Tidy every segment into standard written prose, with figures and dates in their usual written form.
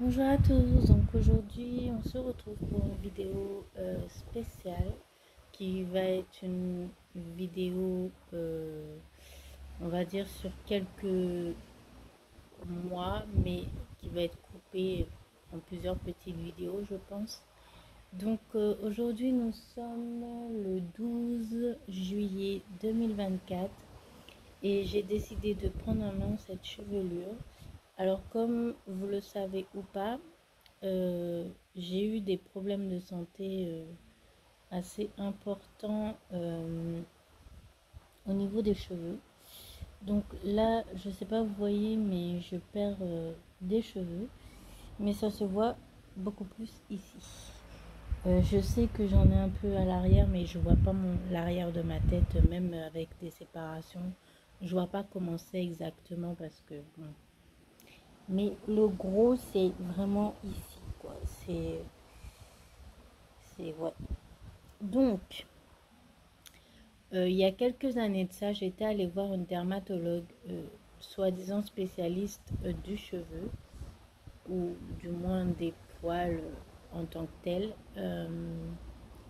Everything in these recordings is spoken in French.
Bonjour à tous, donc aujourd'hui on se retrouve pour une vidéo spéciale qui va être une vidéo on va dire sur quelques mois mais qui va être coupée en plusieurs petites vidéos je pense. Donc aujourd'hui nous sommes le 12 juillet 2024 et j'ai décidé de prendre en main cette chevelure. Alors comme vous le savez ou pas, j'ai eu des problèmes de santé assez importants au niveau des cheveux. Donc là, je sais pas, vous voyez, mais je perds des cheveux. Mais ça se voit beaucoup plus ici. Je sais que j'en ai un peu à l'arrière, mais je vois pas l'arrière de ma tête, même avec des séparations. Je vois pas comment c'est exactement parce que bon. Mais le gros, c'est vraiment ici, quoi. Ouais. Donc, il y a quelques années de ça, j'étais allée voir une dermatologue, soi-disant spécialiste du cheveu, ou du moins des poils en tant que tel,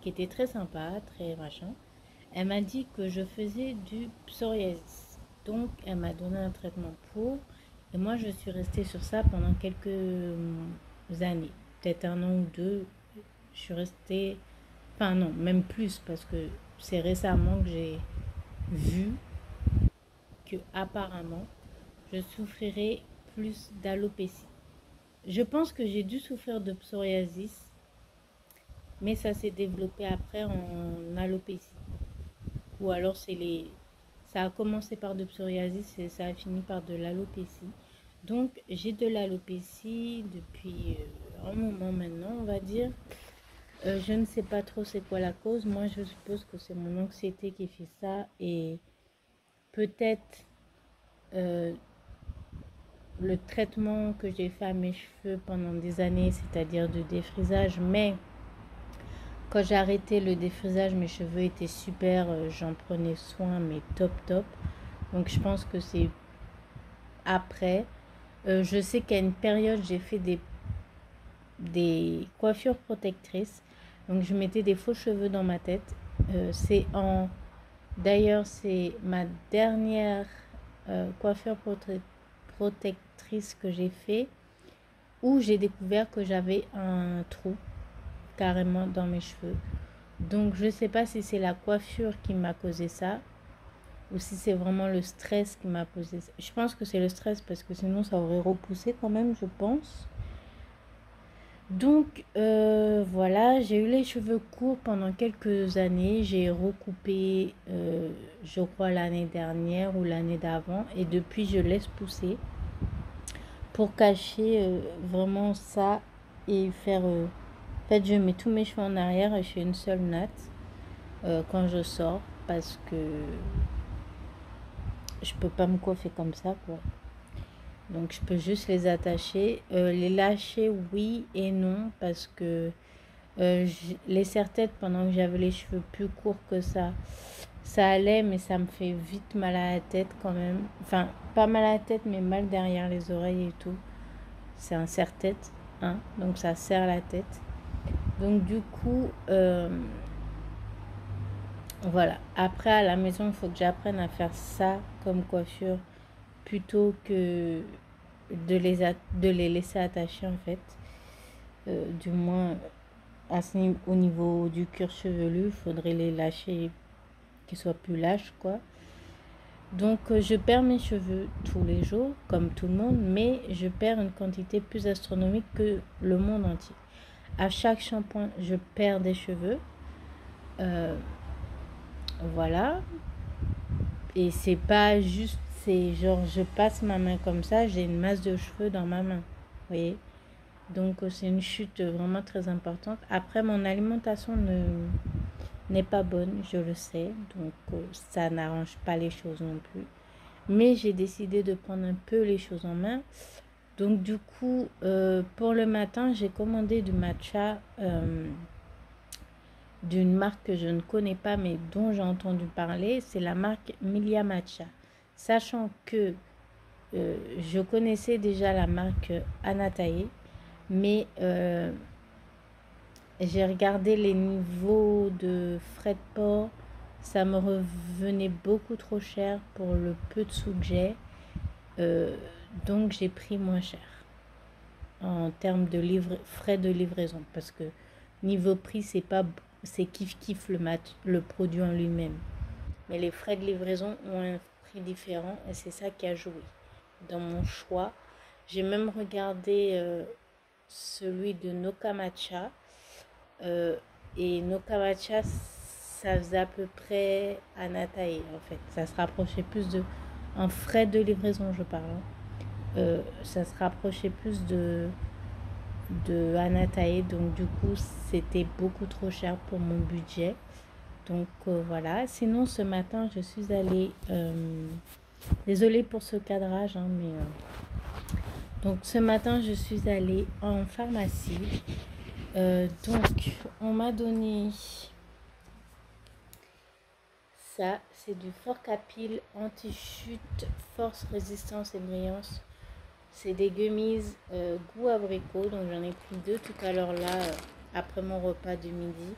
qui était très sympa, très machin. Elle m'a dit que je faisais du psoriasis. Donc, elle m'a donné un traitement pour. Et moi, je suis restée sur ça pendant quelques années. Peut-être un an ou deux. Je suis restée. Enfin, non, même plus, parce que c'est récemment que j'ai vu que apparemment je souffrirais plus d'alopécie. Je pense que j'ai dû souffrir de psoriasis, mais ça s'est développé après en alopécie. Ou alors ça a commencé par de psoriasis et ça a fini par de l'alopécie. Donc j'ai de l'alopécie depuis un moment maintenant, on va dire. Je ne sais pas trop c'est quoi la cause. Moi, je suppose que c'est mon anxiété qui fait ça et peut-être euh, le traitement que j'ai fait à mes cheveux pendant des années, c'est-à-dire de défrisage. Mais quand j'ai arrêté le défrisage, mes cheveux étaient super, j'en prenais soin, mais top top. Donc je pense que c'est après. Je sais qu'à une période, j'ai fait des coiffures protectrices. Donc je mettais des faux cheveux dans ma tête. C'est en D'ailleurs, c'est ma dernière coiffure protectrice que j'ai fait où j'ai découvert que j'avais un trou carrément dans mes cheveux. Donc, je ne sais pas si c'est la coiffure qui m'a causé ça ou si c'est vraiment le stress qui m'a causé ça. Je pense que c'est le stress parce que sinon ça aurait repoussé quand même, je pense. Donc voilà, j'ai eu les cheveux courts pendant quelques années. J'ai recoupé, je crois, l'année dernière ou l'année d'avant. Et depuis, je laisse pousser pour cacher vraiment ça et faire... en fait, je mets tous mes cheveux en arrière et je fais une seule natte quand je sors parce que je peux pas me coiffer comme ça, quoi. Donc, je peux juste les attacher. Les lâcher, oui et non, parce que les serre-têtes, pendant que j'avais les cheveux plus courts que ça allait, mais ça me fait vite mal à la tête quand même. Enfin, pas mal à la tête, mais mal derrière les oreilles et tout. C'est un serre-tête, hein, donc ça serre la tête. Donc du coup, voilà. Après, à la maison, il faut que j'apprenne à faire ça comme coiffure plutôt que de les laisser attacher en fait. Du moins, au niveau du cuir chevelu, il faudrait les lâcher, qu'ils soient plus lâches, quoi. Donc, je perds mes cheveux tous les jours, comme tout le monde, mais je perds une quantité plus astronomique que le monde entier. À chaque shampoing, je perds des cheveux. Voilà. Et c'est pas juste, c'est genre, je passe ma main comme ça, j'ai une masse de cheveux dans ma main. Vous voyez? Donc, c'est une chute vraiment très importante. Après, mon alimentation n'est pas bonne, je le sais. Donc, ça n'arrange pas les choses non plus. Mais j'ai décidé de prendre un peu les choses en main. Donc, du coup, pour le matin, j'ai commandé du matcha d'une marque que je ne connais pas, mais dont j'ai entendu parler. C'est la marque Milia Matcha. Sachant que je connaissais déjà la marque Anatae. Mais j'ai regardé les niveaux de frais de port. Ça me revenait beaucoup trop cher pour le peu de sous que j'ai. Donc j'ai pris moins cher en termes de frais de livraison. Parce que niveau prix, c'est kiff le produit en lui-même. Mais les frais de livraison ont un prix différent et c'est ça qui a joué dans mon choix. J'ai même regardé celui de Nokamacha. Et Nokamacha, ça faisait à peu près Anatae en fait. Ça se rapprochait plus de... En frais de livraison, je parle. Ça se rapprochait plus de Anatae. Donc du coup, c'était beaucoup trop cher pour mon budget. Donc voilà. Sinon, ce matin, je suis allée... désolée pour ce cadrage, hein, mais... donc ce matin, je suis allée en pharmacie. Donc, on m'a donné ça. C'est du Forcapil anti-chute, force, résistance et brillance. C'est des gummies goût abricot. Donc, j'en ai pris 2 tout à l'heure là, après mon repas du midi.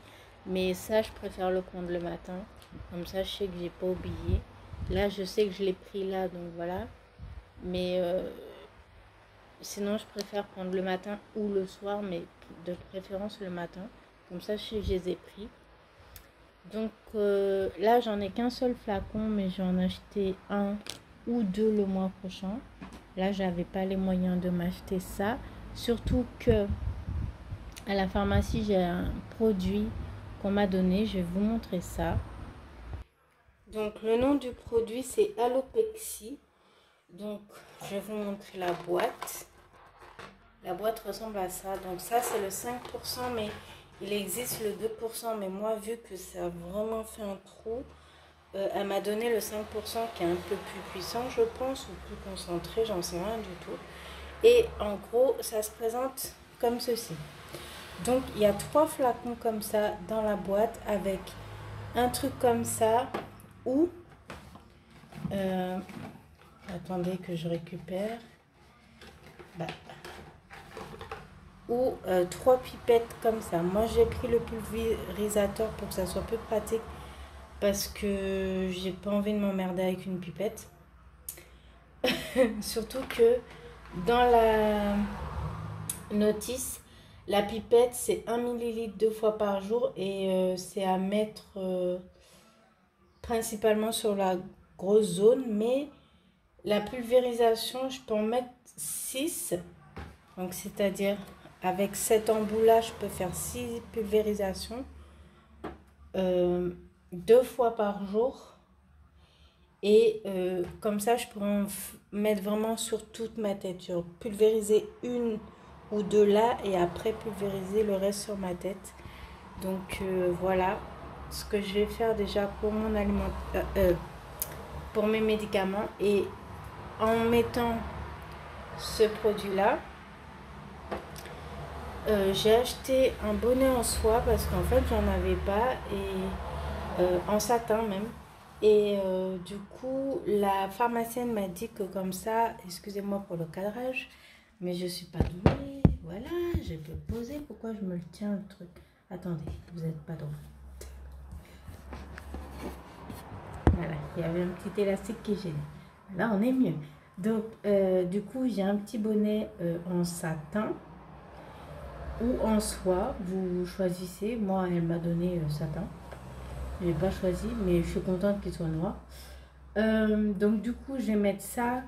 Mais ça, je préfère le prendre le matin. Comme ça, je sais que j'ai pas oublié. Là, je sais que je l'ai pris là, donc voilà. Mais sinon, je préfère prendre le matin ou le soir, mais de préférence le matin. Comme ça, je sais que je les ai pris. Donc là, j'en ai qu'un seul flacon, mais j'en ai acheté 1 ou 2 le mois prochain. Là, j'avais pas les moyens de m'acheter ça. Surtout que à la pharmacie, j'ai un produit qu'on m'a donné. Je vais vous montrer ça. Donc, le nom du produit, c'est Alopexy. Donc, je vais vous montrer la boîte. La boîte ressemble à ça. Donc, ça, c'est le 5%, mais il existe le 2%. Mais moi, vu que ça a vraiment fait un trou, elle m'a donné le 5% qui est un peu plus puissant, je pense, ou plus concentré, j'en sais rien du tout. Et en gros, ça se présente comme ceci. Donc, il y a 3 flacons comme ça dans la boîte avec un truc comme ça ou... attendez que je récupère. Bah, ou 3 pipettes comme ça. Moi, j'ai pris le pulvérisateur pour que ça soit plus pratique parce que j'ai pas envie de m'emmerder avec une pipette. Surtout que dans la notice, la pipette c'est 1 millilitre 2 fois par jour et c'est à mettre principalement sur la grosse zone, mais la pulvérisation, je peux en mettre 6. Donc, c'est-à-dire, avec cet embout-là, je peux faire 6 pulvérisations 2 fois par jour. Et comme ça, je pourrais en mettre vraiment sur toute ma tête. Je pulvériser 1 ou 2 là et après pulvériser le reste sur ma tête. Donc, voilà ce que je vais faire déjà pour mon pour mes médicaments. Et en mettant ce produit-là, j'ai acheté un bonnet en soie parce qu'en fait j'en avais pas et en satin même et du coup la pharmacienne m'a dit que comme ça, excusez-moi pour le cadrage mais je suis pas douée, voilà, je peux poser, pourquoi je me le tiens le truc, attendez, vous n'êtes pas drôle, voilà, il y avait un petit élastique qui gênait, là on est mieux. Donc du coup j'ai un petit bonnet en satin ou en soie, vous choisissez. Moi, elle m'a donné satin. Je n'ai pas choisi, mais je suis contente qu'il soit noir. Donc, du coup, je vais mettre ça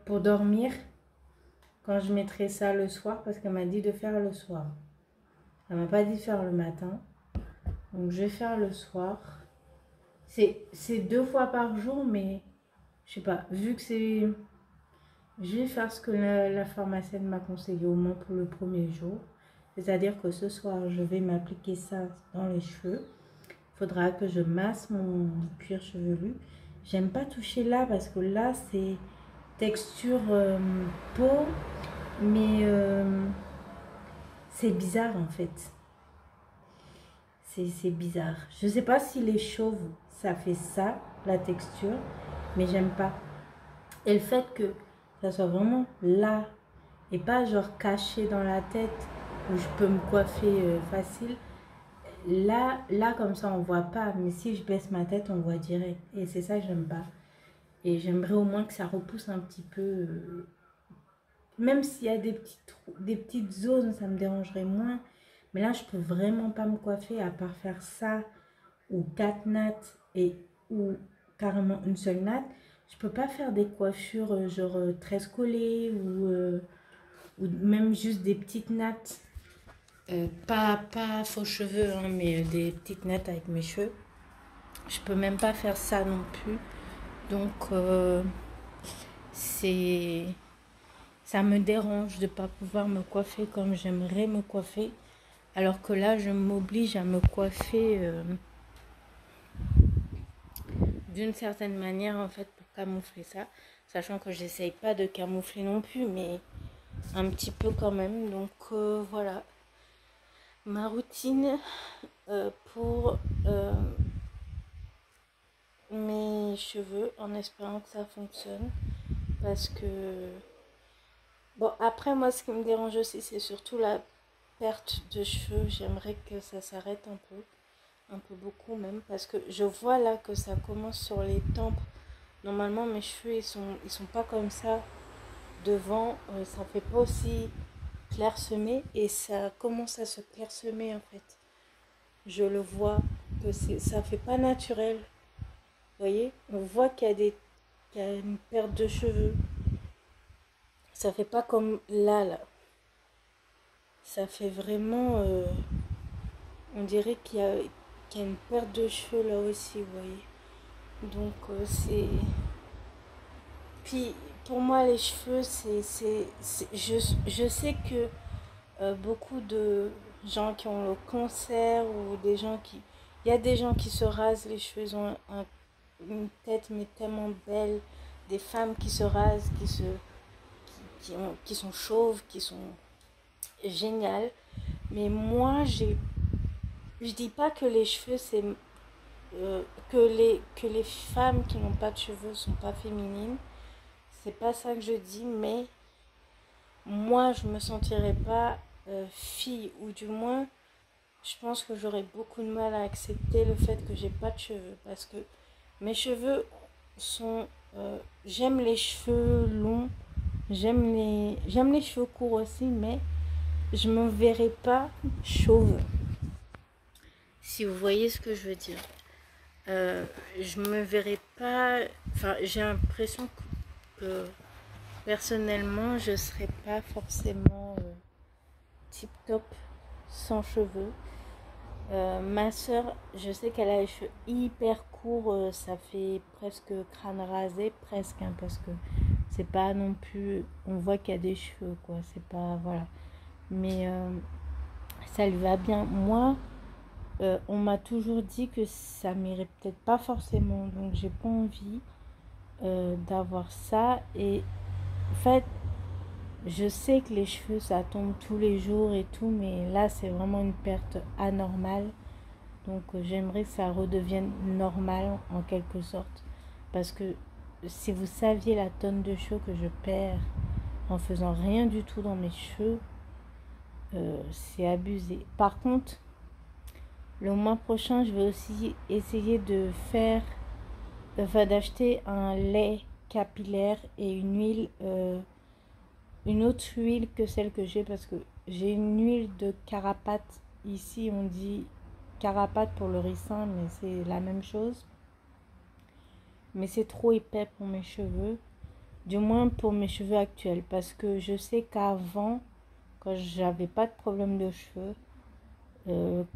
pour dormir. Quand je mettrai ça le soir, parce qu'elle m'a dit de faire le soir. Elle m'a pas dit de faire le matin. Donc, je vais faire le soir. C'est 2 fois par jour, mais je sais pas. Vu que c'est... Je vais faire ce que la pharmacienne m'a conseillé au moins pour le premier jour. C'est-à-dire que ce soir, je vais m'appliquer ça dans les cheveux. Il faudra que je masse mon cuir chevelu. J'aime pas toucher là parce que là, c'est texture peau. Mais c'est bizarre en fait. C'est bizarre. Je sais pas si les chauves, ça fait ça, la texture. Mais j'aime pas. Et le fait que ça soit vraiment là et pas genre caché dans la tête où je peux me coiffer facile. Là, comme ça, on voit pas, mais si je baisse ma tête, on voit direct. Et c'est ça que j'aime pas. Et j'aimerais au moins que ça repousse un petit peu. Même s'il y a des petites zones, ça me dérangerait moins. Mais là, je peux vraiment pas me coiffer à part faire ça ou 4 nattes ou carrément une seule natte. Je peux pas faire des coiffures genre tresses collées ou même juste des petites nattes. Pas faux cheveux, hein, mais des petites nattes avec mes cheveux. Je peux même pas faire ça non plus. Donc, c'est ça me dérange de ne pas pouvoir me coiffer comme j'aimerais me coiffer. Alors que là, je m'oblige à me coiffer d'une certaine manière, en fait, pour camoufler ça. Sachant que j'essaye pas de camoufler non plus, mais un petit peu quand même. Donc, voilà. Ma routine pour mes cheveux, en espérant que ça fonctionne. Parce que... Bon, après, moi, ce qui me dérange aussi, c'est surtout la perte de cheveux. J'aimerais que ça s'arrête un peu beaucoup même, parce que je vois là que ça commence sur les tempes. Normalement, mes cheveux, ils sont pas comme ça devant. Ça fait pas aussi clairsemé et ça commence à se clairsemer en fait. Je le vois que ça fait pas naturel. Vous voyez, on voit qu'il y a une perte de cheveux. Ça fait pas comme là. Ça fait vraiment, on dirait qu'il y a une perte de cheveux là aussi, vous voyez. Donc c'est... Puis pour moi les cheveux, je sais que beaucoup de gens qui ont le cancer ou des gens qui... Il y a des gens qui se rasent les cheveux, ils ont une tête mais tellement belle. Des femmes qui se rasent, qui sont chauves, qui sont géniales. Mais moi, je dis pas que les cheveux, c'est... que les femmes qui n'ont pas de cheveux sont pas féminines. C'est pas ça que je dis, mais moi, je me sentirais pas fille, ou du moins, je pense que j'aurais beaucoup de mal à accepter le fait que j'ai pas de cheveux, parce que mes cheveux sont... j'aime les cheveux longs, j'aime les cheveux courts aussi, mais je me verrais pas chauve. Si vous voyez ce que je veux dire. Je me verrais pas... Enfin, j'ai l'impression que personnellement, je serais pas forcément tip top sans cheveux. Ma soeur, je sais qu'elle a les cheveux hyper courts, ça fait presque crâne rasé, presque, hein, parce que c'est pas non plus, on voit qu'il y a des cheveux, quoi, c'est pas, voilà. Mais ça lui va bien. Moi, on m'a toujours dit que ça m'irait peut-être pas forcément, donc j'ai pas envie d'avoir ça. Et en fait, je sais que les cheveux ça tombe tous les jours et tout, mais là c'est vraiment une perte anormale. Donc j'aimerais que ça redevienne normal en quelque sorte. Parce que si vous saviez la tonne de cheveux que je perds en faisant rien du tout dans mes cheveux, c'est abusé. Par contre, le mois prochain, je vais aussi essayer de faire, enfin d'acheter un lait capillaire et une huile, une autre huile que celle que j'ai, parce que j'ai une huile de carapate. Ici, on dit carapate pour le ricin, mais c'est la même chose. Mais c'est trop épais pour mes cheveux, du moins pour mes cheveux actuels, parce que je sais qu'avant, quand j'avais pas de problème de cheveux,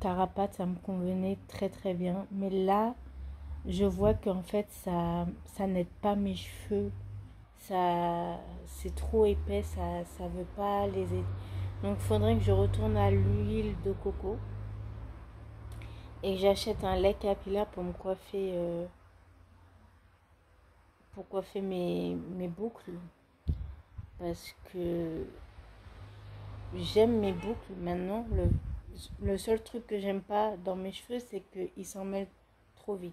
carapate, ça me convenait très très bien. Mais là, je vois qu'en fait, ça n'aide pas mes cheveux. Ça, c'est trop épais, ça veut pas les aider. Donc, il faudrait que je retourne à l'huile de coco et que j'achète un lait capillaire pour coiffer mes boucles. Parce que j'aime mes boucles maintenant. Le seul truc que j'aime pas dans mes cheveux, c'est qu'ils s'en mêlent trop vite.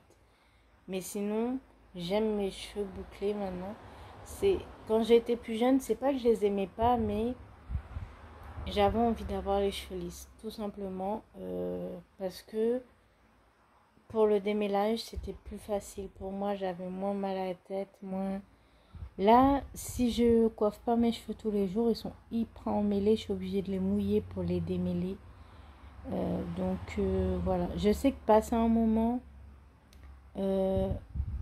Mais sinon, j'aime mes cheveux bouclés maintenant. C'est quand j'étais plus jeune, c'est pas que je les aimais pas, mais j'avais envie d'avoir les cheveux lisses, tout simplement parce que pour le démêlage, c'était plus facile pour moi, j'avais moins mal à la tête, moins... Là, si je coiffe pas mes cheveux tous les jours, ils sont hyper emmêlés, je suis obligée de les mouiller pour les démêler. Voilà, je sais que passé un moment, euh,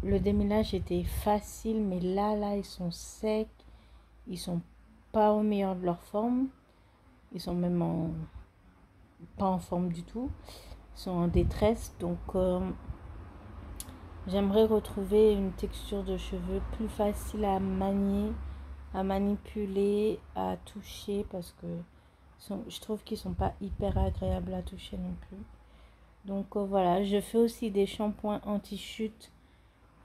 le démêlage était facile, mais là, ils sont secs, ils sont pas au meilleur de leur forme, ils sont même pas en forme du tout, ils sont en détresse, donc j'aimerais retrouver une texture de cheveux plus facile à manier, à manipuler, à toucher, parce que je trouve qu'ils sont pas hyper agréables à toucher non plus. Donc voilà, je fais aussi des shampoings anti-chute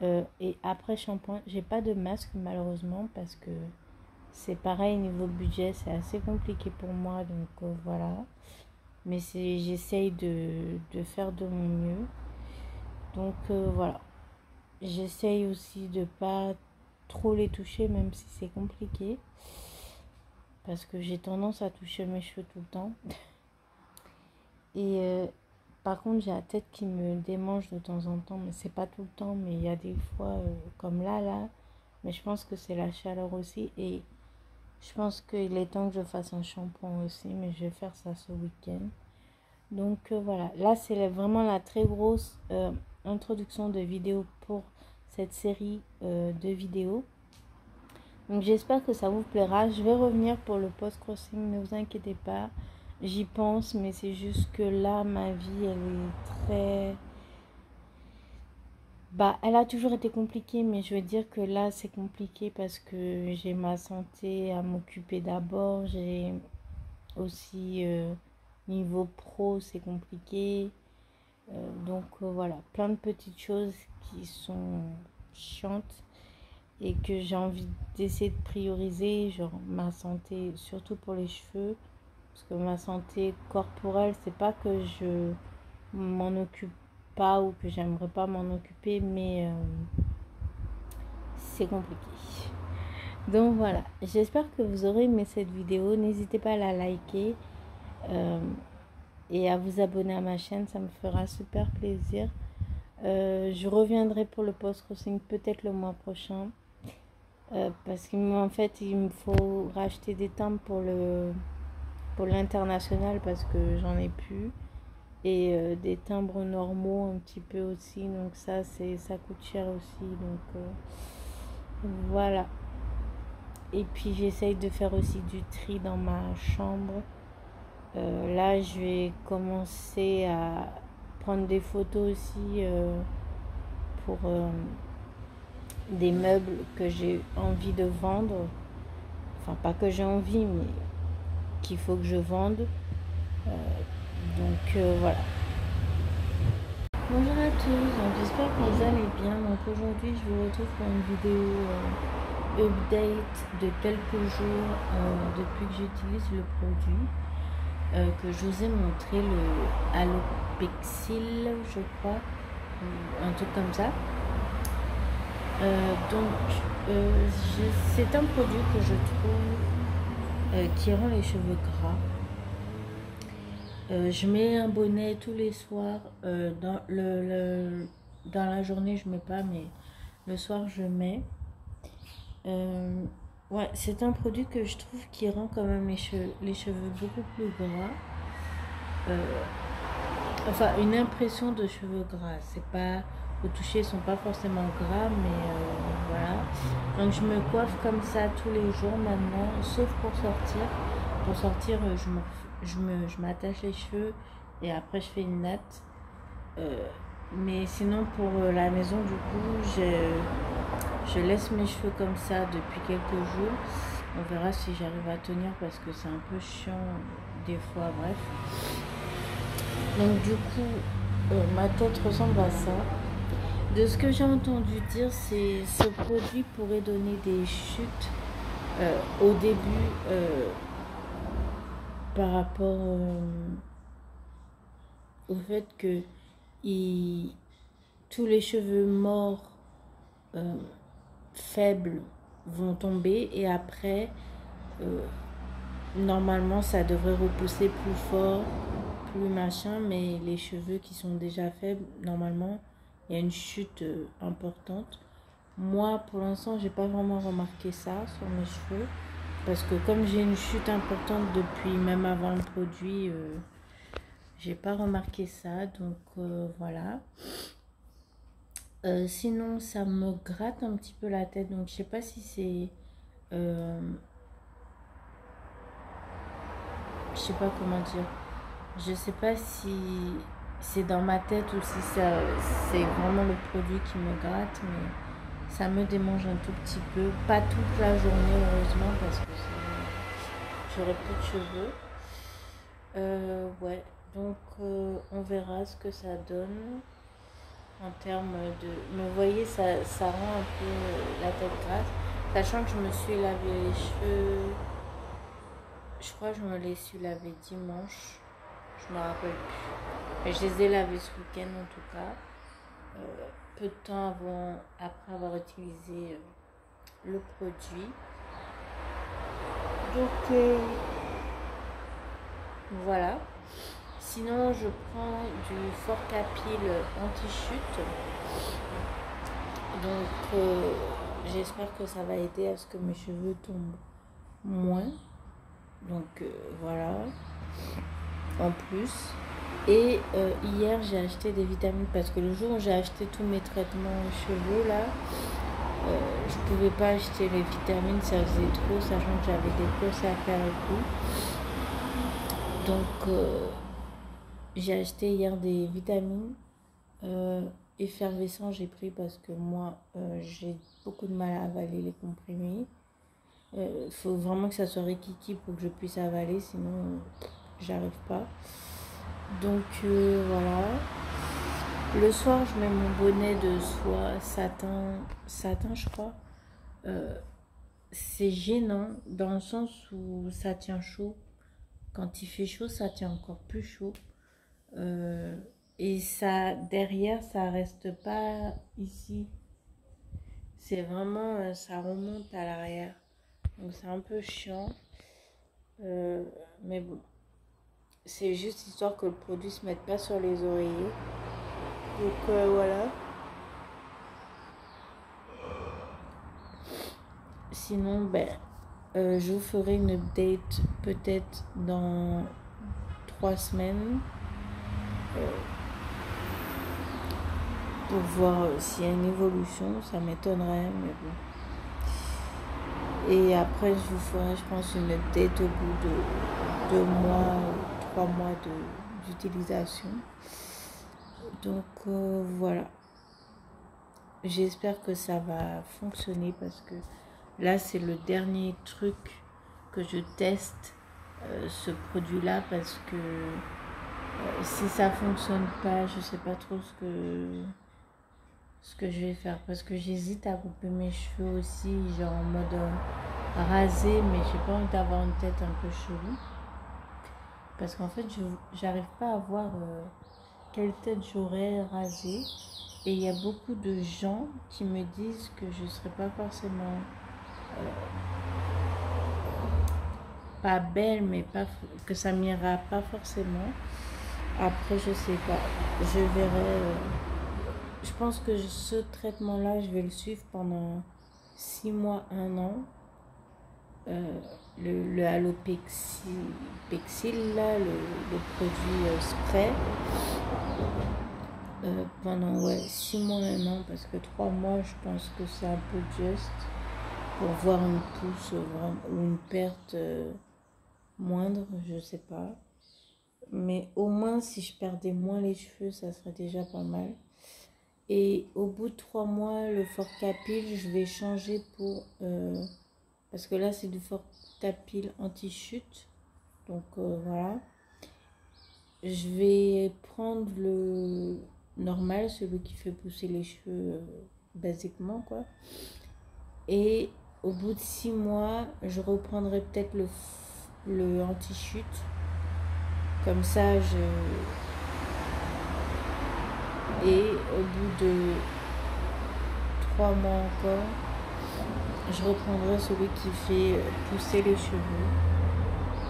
et après shampoing. J'ai pas de masque malheureusement parce que c'est pareil niveau budget, c'est assez compliqué pour moi. Donc voilà, mais j'essaye de faire de mon mieux. Donc voilà, j'essaye aussi de pas trop les toucher même si c'est compliqué parce que j'ai tendance à toucher mes cheveux tout le temps. Et par contre, j'ai la tête qui me démange de temps en temps, mais c'est pas tout le temps, mais il y a des fois comme là, mais je pense que c'est la chaleur aussi et je pense qu'il est temps que je fasse un shampoing aussi, mais je vais faire ça ce week-end. Donc voilà, là c'est vraiment la très grosse introduction de vidéo pour cette série de vidéos. Donc j'espère que ça vous plaira. Je vais revenir pour le post-crossing, ne vous inquiétez pas. J'y pense, mais c'est juste que là, ma vie, elle est très... Bah, elle a toujours été compliquée, mais je veux dire que là, c'est compliqué parce que j'ai ma santé à m'occuper d'abord. J'ai aussi, niveau pro, c'est compliqué. Voilà, plein de petites choses qui sont chiantes et que j'ai envie d'essayer de prioriser, genre ma santé, surtout pour les cheveux. Parce que ma santé corporelle, c'est pas que je m'en occupe pas ou que j'aimerais pas m'en occuper, mais c'est compliqué. Donc voilà, j'espère que vous aurez aimé cette vidéo. N'hésitez pas à la liker euh, et à vous abonner à ma chaîne, ça me fera super plaisir. Je reviendrai pour le post-crossing peut-être le mois prochain. Parce qu'en fait, il me faut racheter des timbres pour l'international parce que j'en ai plus. Et des timbres normaux un petit peu aussi, donc ça coûte cher aussi, donc voilà. Et puis j'essaye de faire aussi du tri dans ma chambre. Là je vais commencer à prendre des photos aussi pour des meubles que j'ai envie de vendre, enfin pas que j'ai envie mais qu'il faut que je vende. Voilà. Bonjour à tous, j'espère que vous allez bien. Donc aujourd'hui je vous retrouve pour une vidéo update de quelques jours depuis que j'utilise le produit que je vous ai montré, le Alopexil je crois, un truc comme ça. C'est un produit que je trouve qui rend les cheveux gras. Je mets un bonnet tous les soirs. Dans la journée, je mets pas, mais le soir, je mets. Ouais, c'est un produit que je trouve qui rend quand même les cheveux beaucoup plus gras. Enfin, une impression de cheveux gras. C'est pas... Au toucher, ils sont pas forcément gras, mais voilà. Donc, je me coiffe comme ça tous les jours maintenant, sauf pour sortir. Pour sortir, je m'attache les cheveux et après je fais une natte. Mais sinon pour la maison du coup je laisse mes cheveux comme ça depuis quelques jours. On verra si j'arrive à tenir parce que c'est un peu chiant des fois, bref. Donc du coup ma tête ressemble à ça. De ce que j'ai entendu dire, c'est ce produit pourrait donner des chutes au début par rapport au fait que tous les cheveux morts faibles vont tomber et après Normalement, ça devrait repousser plus fort, plus machin, mais les cheveux qui sont déjà faibles, normalement, il y a une chute importante. Moi, pour l'instant, j'ai pas vraiment remarqué ça sur mes cheveux. Parce que comme j'ai une chute importante depuis même avant le produit, j'ai pas remarqué ça. Donc voilà. Sinon, ça me gratte un petit peu la tête. Donc je sais pas si c'est... je sais pas comment dire. Je sais pas si c'est dans ma tête ou si c'est vraiment le produit qui me gratte. Mais ça me démange un tout petit peu. Pas toute la journée, heureusement, parce que j'aurais plus de cheveux. Ouais, donc on verra ce que ça donne en termes de... Mais vous voyez, ça rend un peu la tête grasse. Sachant que je me suis lavé les cheveux, je crois que je me les suis lavés dimanche. Je me rappelle plus. Mais je les ai lavés ce week-end en tout cas. Peu de temps après avoir utilisé le produit. Donc voilà. Sinon, je prends du Forcapil anti-chute. Donc, j'espère que ça va aider à ce que mes cheveux tombent moins. Donc, voilà. En plus. Et hier, j'ai acheté des vitamines parce que le jour où j'ai acheté tous mes traitements cheveux, là, je pouvais pas acheter les vitamines, ça faisait trop, sachant que j'avais des courses à faire et tout. Donc, j'ai acheté hier des vitamines effervescents, j'ai pris parce que moi, j'ai beaucoup de mal à avaler les comprimés. Il faut vraiment que ça soit rikiki pour que je puisse avaler, sinon j'arrive pas. Donc voilà. Le soir, je mets mon bonnet de soie satin je crois. C'est gênant dans le sens où ça tient chaud. Quand il fait chaud, ça tient encore plus chaud. Et ça, derrière, ça reste pas ici. C'est vraiment, ça remonte à l'arrière. Donc c'est un peu chiant. Mais bon. C'est juste histoire que le produit se mette pas sur les oreillers. Donc voilà. Sinon, ben, je vous ferai une update peut-être dans 3 semaines. Pour voir s'il y a une évolution, ça m'étonnerait, mais bon. Et après, je vous ferai, je pense, une update au bout de 2 mois, 3 mois d'utilisation. Donc voilà. J'espère que ça va fonctionner parce que là, c'est le dernier truc que je teste, ce produit-là, parce que si ça fonctionne pas, je sais pas trop ce que je vais faire, parce que j'hésite à couper mes cheveux aussi, genre en mode rasé, mais j'ai pas envie d'avoir une tête un peu chelou, parce qu'en fait j'arrive pas à voir quelle tête j'aurais rasée, et il y a beaucoup de gens qui me disent que je serais pas forcément pas belle, mais pas que ça m'ira pas forcément. Après, je sais pas, je verrai. Je pense que ce traitement-là, je vais le suivre pendant 6 mois, 1 an. Le Allopexil, là, le produit spray. Pendant 6 mois, 1 an, parce que 3 mois, je pense que c'est un peu juste pour voir une pousse ou une perte moindre, je sais pas. Mais au moins, si je perdais moins les cheveux, ça serait déjà pas mal. Et au bout de 3 mois, le Forcapil, je vais changer pour... parce que là, c'est du Forcapil anti-chute. Donc voilà. Je vais prendre le normal, celui qui fait pousser les cheveux basiquement, quoi. Et au bout de 6 mois, je reprendrai peut-être le anti-chute. Comme ça, et au bout de 3 mois encore, je reprendrai celui qui fait pousser les cheveux.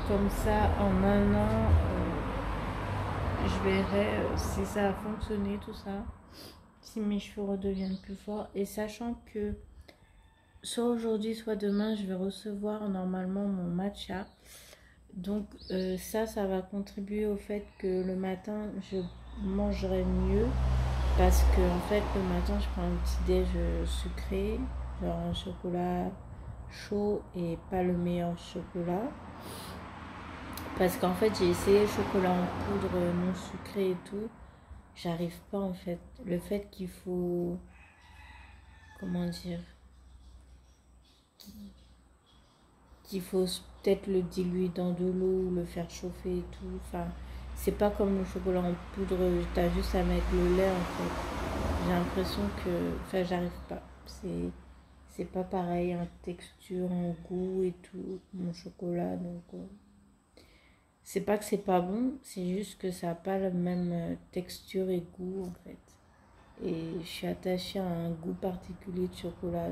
comme ça, en un an, je verrai si ça a fonctionné tout ça, si mes cheveux redeviennent plus forts. Et sachant que soit aujourd'hui, soit demain, je vais recevoir normalement mon matcha. Donc ça va contribuer au fait que le matin, je mangerai mieux. Parce que en fait, le matin, je prends un petit déj sucré, genre un chocolat chaud et pas le meilleur chocolat. Parce qu'en fait, j'ai essayé le chocolat en poudre non sucré et tout. J'arrive pas en fait. Le fait qu'il faut, comment dire, qu'il faut peut-être le diluer dans de l'eau, le faire chauffer et tout. Enfin, c'est pas comme le chocolat en poudre, t'as juste à mettre le lait en fait. J'ai l'impression que, enfin, j'arrive pas. C'est pas pareil en texture, en goût et tout, mon chocolat. Donc, c'est pas que c'est pas bon, c'est juste que ça n'a pas la même texture et goût en fait. Et je suis attachée à un goût particulier de chocolat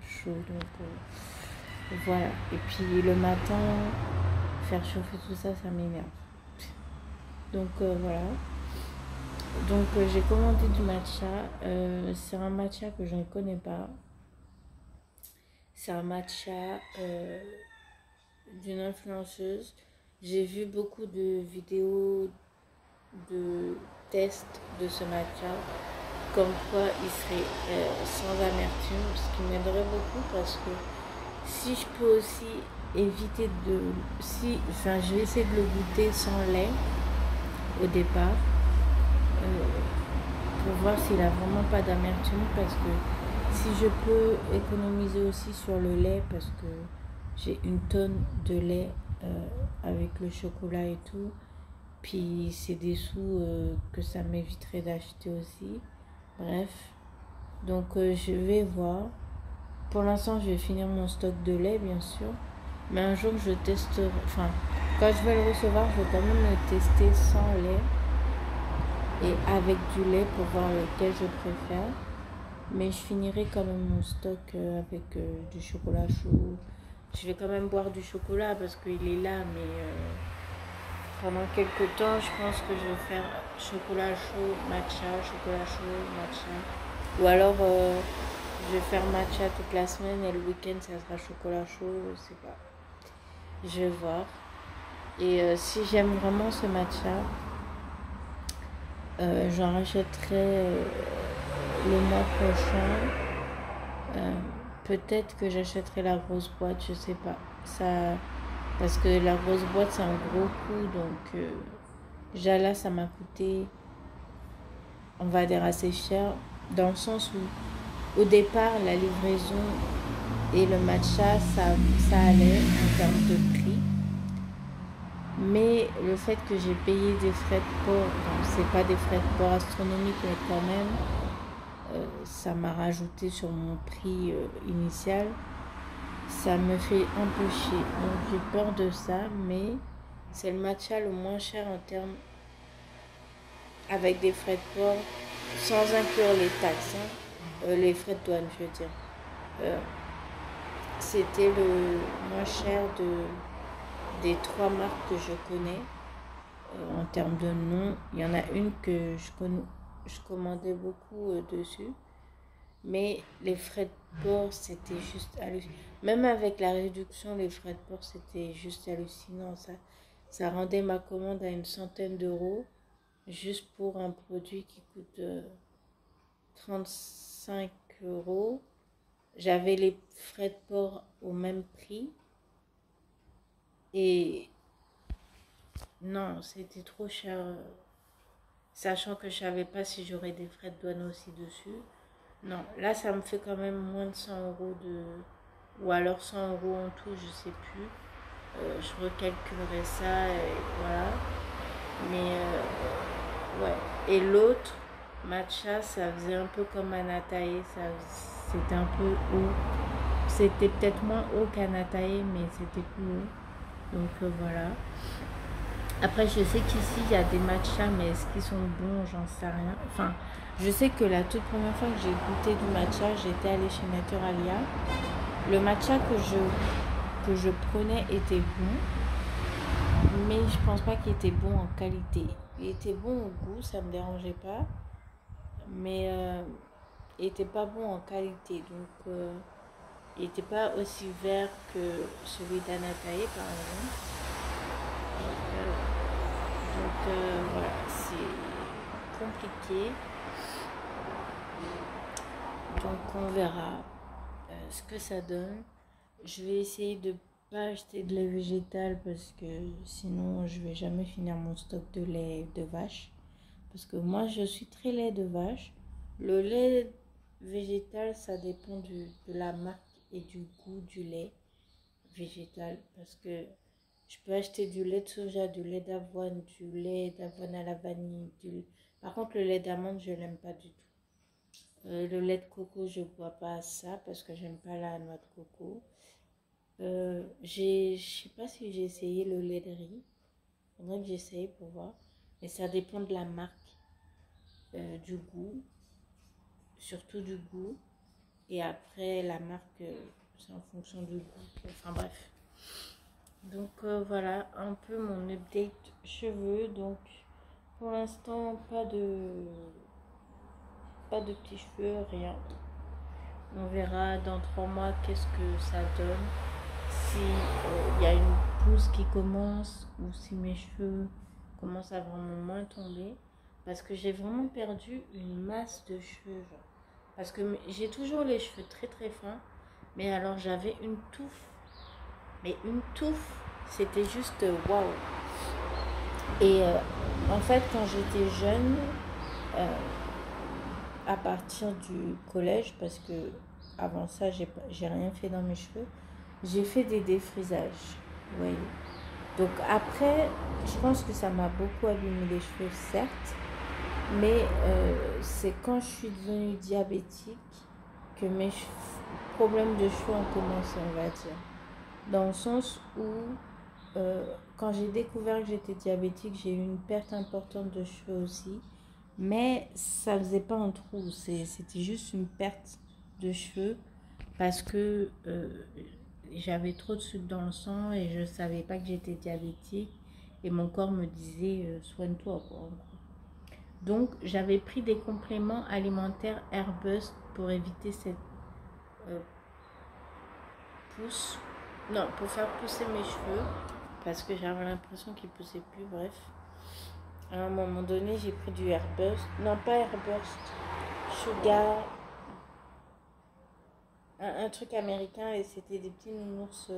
chaud. Donc, voilà. Et puis le matin, faire chauffer tout ça, ça m'énerve. Donc voilà. Donc j'ai commandé du matcha. C'est un matcha que je ne connais pas. C'est un matcha d'une influenceuse. J'ai vu beaucoup de vidéos de tests de ce matcha. Comme quoi il serait sans amertume. Ce qui m'aiderait beaucoup parce que si je peux aussi éviter de... Enfin, je vais essayer de le goûter sans lait au départ. Pour voir s'il a vraiment pas d'amertume, parce que si je peux économiser aussi sur le lait, parce que j'ai une tonne de lait avec le chocolat et tout, puis c'est des sous que ça m'éviterait d'acheter aussi. Bref, donc je vais voir. Pour l'instant, je vais finir mon stock de lait, bien sûr, mais un jour je testerai, enfin quand je vais le recevoir, je vais quand même le tester sans lait et avec du lait pour voir lequel je préfère. Mais je finirai quand même mon stock avec du chocolat chaud. Je vais quand même boire du chocolat parce qu'il est là, mais pendant quelques temps, je pense que je vais faire chocolat chaud, matcha, chocolat chaud, matcha. Ou alors, je vais faire matcha toute la semaine et le week-end, ça sera chocolat chaud, je sais pas. Je vais voir. Et si j'aime vraiment ce matcha, j'en rachèterai le mois prochain. Peut-être que j'achèterai la grosse boîte, je sais pas. Ça, parce que la grosse boîte, c'est un gros coup. Donc, déjà là, ça m'a coûté, on va dire, assez cher. Dans le sens où, au départ, la livraison et le matcha, ça allait en termes de prix. Mais le fait que j'ai payé des frais de port, donc c'est pas des frais de port astronomiques, mais quand même, ça m'a rajouté sur mon prix initial. Ça me fait un peu chier. Donc j'ai peur de ça, mais c'est le matcha le moins cher en termes avec des frais de port, sans inclure les taxes, les frais de douane, je veux dire. C'était le moins cher des 3 marques que je connais en termes de nom. Il y en a une que je commandais beaucoup dessus, mais les frais de port, c'était juste hallucinant. Même avec la réduction, les frais de port, c'était juste hallucinant. Ça rendait ma commande à une centaine d'euros juste pour un produit qui coûte 35 euros. J'avais les frais de port au même prix. Et non, c'était trop cher. Sachant que je savais pas si j'aurais des frais de douane aussi dessus. Non, là ça me fait quand même moins de 100 euros ou alors 100 euros en tout, je sais plus. Je recalculerai ça et voilà. Mais ouais. Et l'autre matcha, ça faisait un peu comme Anatae. C'était un peu haut. C'était peut-être moins haut qu'Anatae, mais c'était plus haut. Donc voilà. Après, je sais qu'ici, il y a des matchas, mais est-ce qu'ils sont bons? J'en sais rien. Enfin, je sais que la toute première fois que j'ai goûté du matcha, j'étais allée chez Naturalia. Le matcha que je prenais était bon. mais je pense pas qu'il était bon en qualité. Il était bon au goût, ça me dérangeait pas, mais il était pas bon en qualité. Donc il était pas aussi vert que celui d'Anatae par exemple. Voilà, c'est compliqué. Donc on verra ce que ça donne. Je vais essayer de pas acheter de lait végétal parce que sinon je vais jamais finir mon stock de lait de vache. Parce que moi je suis très lait de vache. Le lait végétal ça dépend de la marque et du goût du lait végétal. Parce que je peux acheter du lait de soja, du lait d'avoine à la vanille. Par contre le lait d'amande je l'aime pas du tout. Le lait de coco je bois pas ça parce que j'aime pas la noix de coco. Je sais pas si j'ai essayé le lait de riz. Faudrait que j'essaye pour voir. Mais ça dépend de la marque, du goût, surtout du goût. Et après, la marque, c'est en fonction du goût. Enfin bref. Donc voilà, un peu mon update cheveux. Donc pour l'instant, pas de petits cheveux, rien. On verra dans 3 mois qu'est-ce que ça donne. Si il y a une pousse qui commence ou si mes cheveux commencent à vraiment moins tomber, parce que j'ai vraiment perdu une masse de cheveux, genre. Parce que j'ai toujours les cheveux très très fins, mais alors j'avais une touffe, mais une touffe, c'était juste waouh. Et en fait quand j'étais jeune, à partir du collège, parce que avant ça j'ai rien fait dans mes cheveux, j'ai fait des défrisages, vous voyez. Donc après, je pense que ça m'a beaucoup abîmé les cheveux, certes, mais c'est quand je suis devenue diabétique que mes problèmes de cheveux ont commencé, on va dire. Dans le sens où, quand j'ai découvert que j'étais diabétique, j'ai eu une perte importante de cheveux aussi. Mais ça faisait pas un trou, c'était juste une perte de cheveux parce que j'avais trop de sucre dans le sang et je savais pas que j'étais diabétique et mon corps me disait soigne-toi quoi. Donc j'avais pris des compléments alimentaires Airbus pour éviter cette euh, pousse, non, pour faire pousser mes cheveux parce que j'avais l'impression qu'ils poussaient plus, bref. À un moment donné, j'ai pris du Airburst. Non, pas Airburst. Sugar. Un truc américain et c'était des petits nounours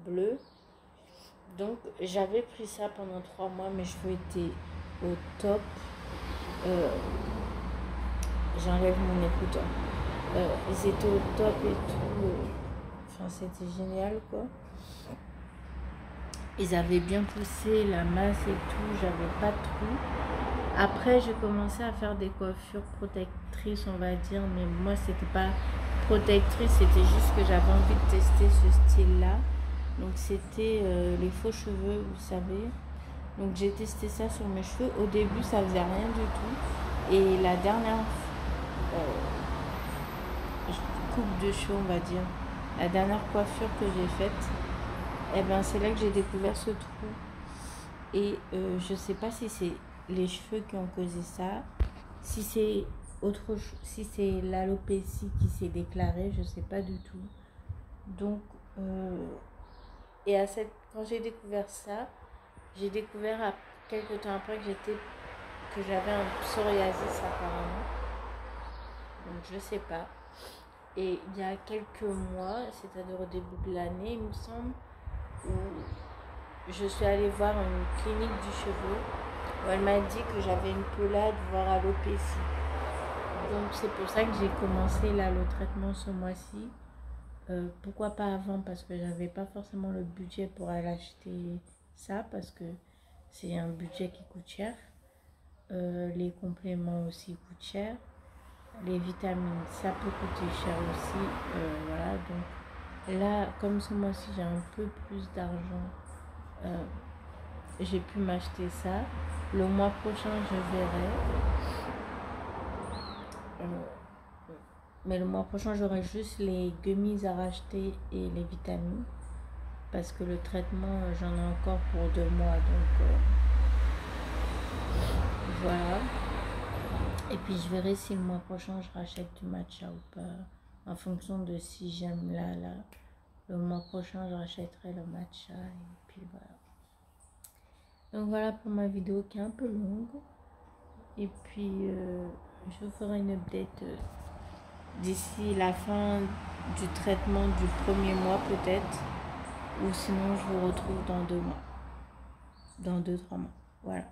bleus. Donc, j'avais pris ça pendant 3 mois. Mes cheveux étaient au top. Euh, J'enlève mon écouteur. Ils étaient au top et tout. Enfin, c'était génial, quoi. Ils avaient bien poussé la masse et tout. J'avais pas de trous. Après, j'ai commencé à faire des coiffures protectrices, on va dire, mais moi, c'était pas protectrice, c'était juste que j'avais envie de tester ce style-là. Donc, c'était les faux cheveux, vous savez. Donc, j'ai testé ça sur mes cheveux. Au début, ça faisait rien du tout. Et la dernière coupe de cheveux, on va dire, la dernière coiffure que j'ai faite, eh ben, c'est là que j'ai découvert ce trou. Et je sais pas si c'est les cheveux qui ont causé ça, si c'est si c'est l'alopécie qui s'est déclarée, je sais pas du tout. Donc et quand j'ai découvert ça, j'ai découvert quelques temps après que j'avais un psoriasis apparemment. Donc je sais pas. Et il y a quelques mois, c'est-à-dire au début de l'année, il me semble, où je suis allée voir une clinique du cheveu où elle m'a dit que j'avais une pelade, voire alopécie. Donc c'est pour ça que j'ai commencé là le traitement ce mois-ci. Pourquoi pas avant, parce que j'avais pas forcément le budget pour aller acheter ça, parce que c'est un budget qui coûte cher. Les compléments aussi coûtent cher. Les vitamines, ça peut coûter cher aussi. Voilà, donc là, comme ce mois-ci, j'ai un peu plus d'argent. J'ai pu m'acheter ça. Le mois prochain, je verrai. Mais le mois prochain, j'aurai juste les gummies à racheter et les vitamines. parce que le traitement, j'en ai encore pour 2 mois. Donc voilà. Et puis je verrai si le mois prochain je rachète du matcha ou pas. En fonction de si j'aime là. Le mois prochain je rachèterai le matcha. Et puis voilà. Donc voilà pour ma vidéo qui est un peu longue. Et puis je vous ferai une update d'ici la fin du traitement du premier mois peut-être. Ou sinon je vous retrouve dans 2 mois. Dans 2-3 mois. Voilà.